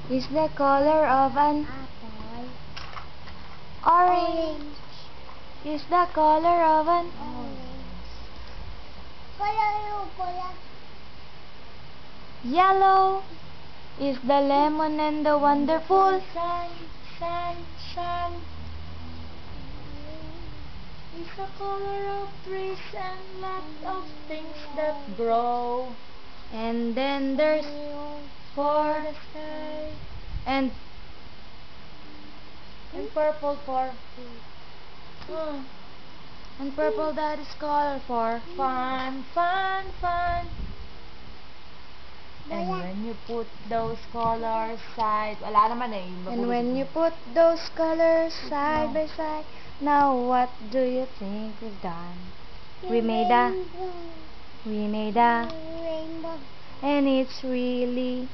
is the color of an Apple. orange. Is the color of an Orange. Color. yellow. Is the lemon and the wonderful Sun. is the color of trees and lots of things that grow. And then there's for the sky and purple for and purple, that is color for fun. And when you put those colors side, wala naman eh. And when you put those colors side by side, now what do you think we've done? We made a rainbow. and it's really